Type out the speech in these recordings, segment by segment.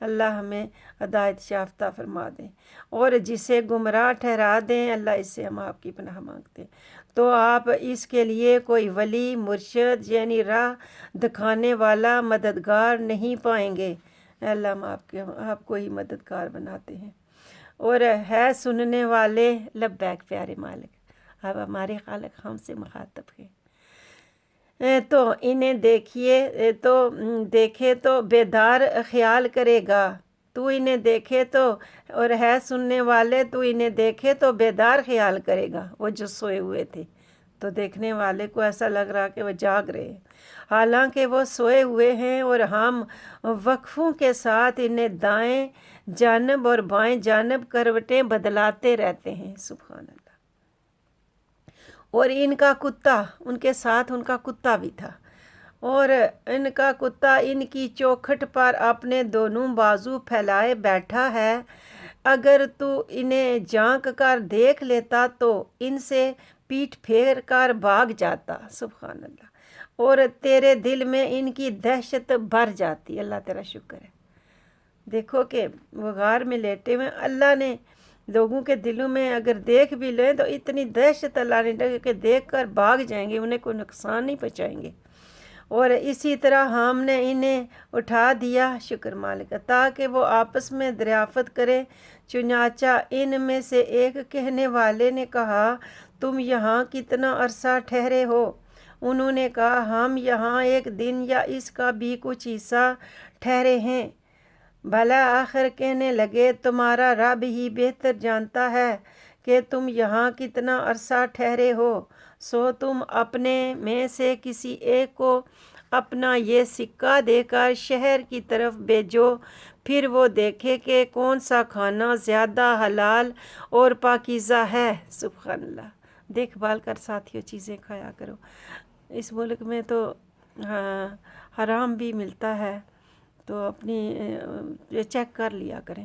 اللہ ہمیں ہدایت یافتہ فرما دیں، اور جسے گمراہ ٹھہرا دیں اللہ اس سے ہم آپ کی پناہ مانگتے ہیں۔ تو آپ اس کے لیے کوئی ولی مرشد یعنی راہ دکھانے والا مددگار نہیں پائیں گے۔ اے اللہ ہم آپ کو ہی مددگار بناتے ہیں، اور ہے سننے والے لبیک پیارے مالک۔ اب ہمارے خالق ہم سے مخاطب ہیں، تو انہیں دیکھے تو بیدار خیال کرے گا۔ تو انہیں دیکھے تو، اور ہے سننے والے، تو انہیں دیکھے تو بیدار خیال کرے گا۔ وہ جو سوئے ہوئے تھے تو دیکھنے والے کو ایسا لگ رہا کہ وہ جاگ رہے ہیں، حالانکہ وہ سوئے ہوئے ہیں، اور ہم وقفوں کے ساتھ انہیں دائیں جانب اور بائیں جانب کروٹیں بدلاتے رہتے ہیں۔ سبحان اللہ۔ اور ان کا کتا، ان کے ساتھ ان کا کتا بھی تھا، اور ان کا کتا ان کی چوکھٹ پر اپنے دونوں بازو پھیلائے بیٹھا ہے۔ اگر تو انہیں جھانک کر دیکھ لیتا تو ان سے پیٹھ پھیر کر بھاگ جاتا۔ سبحان اللہ۔ اور تیرے دل میں ان کی دہشت بھر جاتی۔ اللہ تیرا شکر ہے، دیکھو کہ وہ غار میں لیٹے ہوئے، اللہ نے لوگوں کے دلوں میں اگر دیکھ بھی لیں تو اتنی دہشت اللہ نے ڈالی کہ دیکھ کر بھاگ جائیں گے، انہیں کوئی نقصان نہیں پہنچائیں گے۔ اور اسی طرح ہم نے انہیں اٹھا دیا، شکر مالک، تاکہ وہ آپس میں دریافت کریں۔ چنانچہ ان میں سے ایک کہنے والے نے کہا، تم یہاں کتنا عرصہ ٹھہرے ہو؟ انہوں نے کہا، ہم یہاں ایک دن یا اس کا بھی کچھ حصہ ٹھہرے ہیں۔ بھلا آخر کہنے لگے، تمہارا رب ہی بہتر جانتا ہے کہ تم یہاں کتنا عرصہ ٹھہرے ہو، سو تم اپنے میں سے کسی ایک کو اپنا یہ سکہ دے کر شہر کی طرف بھیجو، پھر وہ دیکھے کہ کون سا کھانا زیادہ حلال اور پاکیزہ ہے۔ سبحان اللہ۔ دیکھ بھال کر ساتھیوں چیزیں کھایا کرو۔ اس ملک میں تو حرام بھی ملتا ہے، تو اپنی چیک کر لیا کریں۔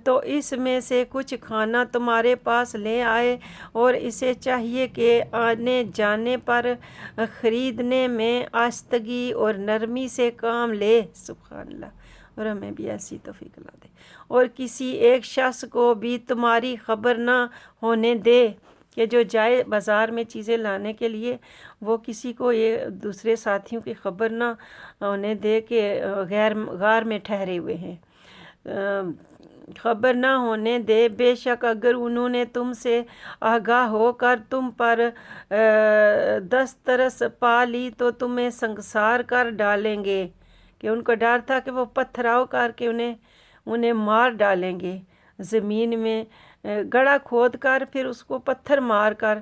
تو اس میں سے کچھ کھانا تمہارے پاس لے آئے، اور اسے چاہیے کہ آنے جانے پر خریدنے میں آہستگی اور نرمی سے کام لے۔ سبحان اللہ۔ اور ہمیں بھی ایسی توفیق عطا دے۔ اور کسی ایک شخص کو بھی تمہاری خبر نہ ہونے دے کہ جو جائے بازار میں چیزیں لانے کے لیے، وہ کسی کو یہ دوسرے ساتھیوں کی خبر نہ ہونے دے کہ غار میں ٹھہرے ہوئے ہیں، خبر نہ ہونے دے۔ بے شک اگر انہوں نے تم سے آگاہ ہو کر تم پر دسترس پا لی تو تمہیں سنگسار کر ڈالیں گے، کہ ان کو ڈر تھا کہ وہ پتھراؤ کر کے انہیں مار ڈالیں گے۔ زمین میں گڑھا کھود کر پھر اس کو پتھر مار کر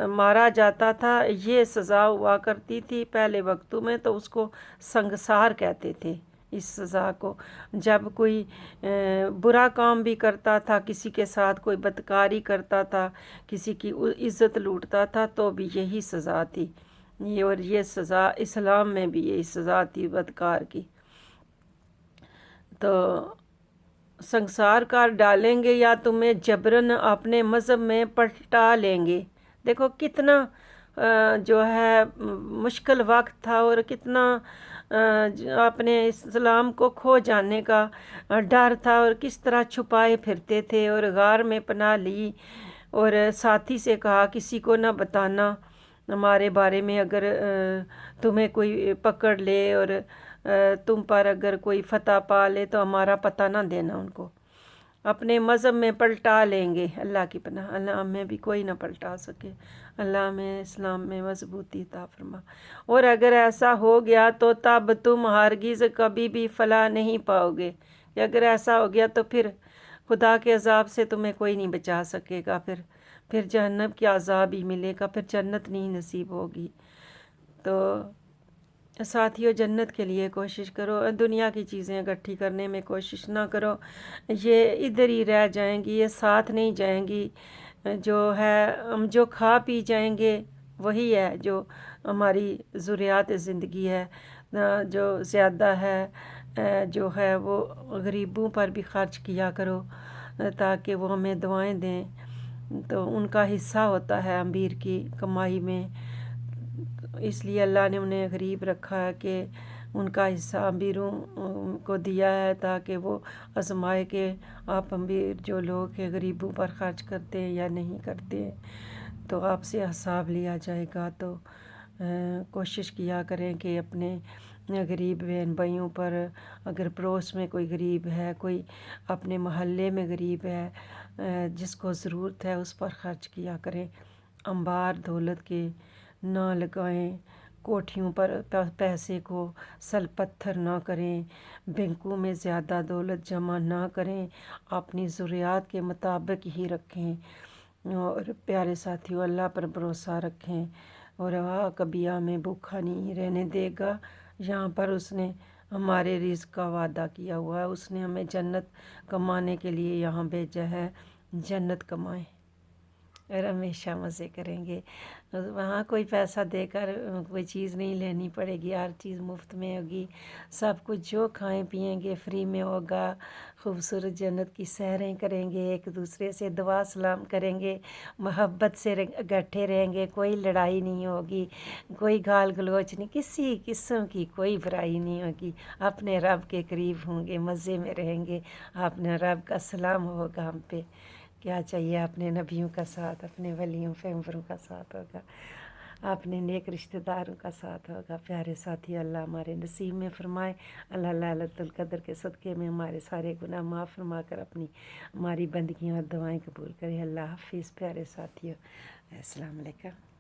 مارا جاتا تھا، یہ سزا ہوا کرتی تھی پہلے وقتوں میں، تو اس کو سنگسار کہتے تھے اس سزا کو۔ جب کوئی برا کام بھی کرتا تھا، کسی کے ساتھ کوئی بدکاری کرتا تھا، کسی کی عزت لوٹتا تھا، تو بھی یہی سزا تھی۔ اور یہ سزا اسلام میں بھی یہی سزا تھی بدکار کی۔ تو سنگسار کر ڈالیں گے یا تمہیں جبراً اپنے مذہب میں پلٹا لیں گے۔ دیکھو کتنا جو ہے مشکل وقت تھا، اور کتنا اپنے اسلام کو کھو جانے کا ڈر تھا، اور کس طرح چھپائے پھرتے تھے، اور غار میں پناہ لی، اور ساتھی سے کہا کسی کو نہ بتانا ہمارے بارے میں، اگر تمہیں کوئی پکڑ لے اور تم پر اگر کوئی فتح پا لے تو ہمارا پتہ نہ دینا ان کو، اپنے مذہب میں پلٹا لیں گے۔ اللہ کی پناہ، اللہ ہمیں بھی کوئی نہ پلٹا سکے، اللہ ہمیں اسلام میں مضبوطی عطا فرما۔ اور اگر ایسا ہو گیا تو تب تم ہرگز کبھی بھی فلاح نہیں پاؤ گے، کہ اگر ایسا ہو گیا تو پھر خدا کے عذاب سے تمہیں کوئی نہیں بچا سکے گا، پھر جہنم کی عذاب ہی ملے گا، پھر جنت نہیں نصیب ہوگی۔ تو ساتھیوں جنت کے لیے کوشش کرو، دنیا کی چیزیں اکٹھی کرنے میں کوشش نہ کرو، یہ ادھر ہی رہ جائیں گی، یہ ساتھ نہیں جائیں گی۔ جو ہے ہم جو کھا پی جائیں گے وہی ہے جو ہماری ضروریات زندگی ہے۔ جو زیادہ ہے جو ہے وہ غریبوں پر بھی خرچ کیا کرو، تاکہ وہ ہمیں دعائیں دیں، تو ان کا حصہ ہوتا ہے امیر کی کمائی میں۔ اس لیے اللہ نے انہیں غریب رکھا ہے کہ ان کا حصہ امیروں کو دیا ہے تاکہ وہ آزمائے کہ آپ امیر جو لوگ ہیں غریبوں پر خرچ کرتے ہیں یا نہیں کرتے ہیں، تو آپ سے حساب لیا جائے گا۔ تو کوشش کیا کریں کہ اپنے غریب بہن بھائیوں پر، اگر پڑوس میں کوئی غریب ہے، کوئی اپنے محلے میں غریب ہے، جس کو ضرورت ہے اس پر خرچ کیا کریں۔ انبار دولت کے نہ لگائیں، کوٹھیوں پر پیسے کو سل پتھر نہ کریں، بینکوں میں زیادہ دولت جمع نہ کریں، اپنی ضروریات کے مطابق ہی رکھیں۔ اور پیارے ساتھیوں، اللہ پر بھروسہ رکھیں، اور کبھی ہمیں بھوکا نہیں رہنے دے گا۔ یہاں پر اس نے ہمارے رزق کا وعدہ کیا ہوا ہے، اس نے ہمیں جنت کمانے کے لیے یہاں بھیجا ہے۔ جنت کمائیں اور ہمیشہ مزے کریں گے۔ وہاں کوئی پیسہ دے کر کوئی چیز نہیں لینی پڑے گی، ہر چیز مفت میں ہوگی، سب کچھ جو کھائیں پئیں گے فری میں ہوگا۔ خوبصورت جنت کی سیریں کریں گے، ایک دوسرے سے دعا سلام کریں گے، محبت سے اکٹھے رہیں گے، کوئی لڑائی نہیں ہوگی، کوئی گال گلوچ نہیں، کسی قسم کی کوئی برائی نہیں ہوگی، اپنے رب کے قریب ہوں گے، مزے میں رہیں گے، اپنے رب کا سلام ہوگا ہم پہ۔ کیا چاہیے؟ اپنے نبیوں کا ساتھ، اپنے ولیوں پیغمبروں کا ساتھ ہوگا، اپنے نیک رشتہ داروں کا ساتھ ہوگا۔ پیارے ساتھی، اللہ ہمارے نصیب میں فرمائے، اللہ ليلة القدر کے صدقے میں ہمارے سارے گناہ معاف فرما کر ہماری بندگیاں اور دعائیں قبول کرے۔ اللہ حافظ پیارے ساتھیوں، السلام علیکم۔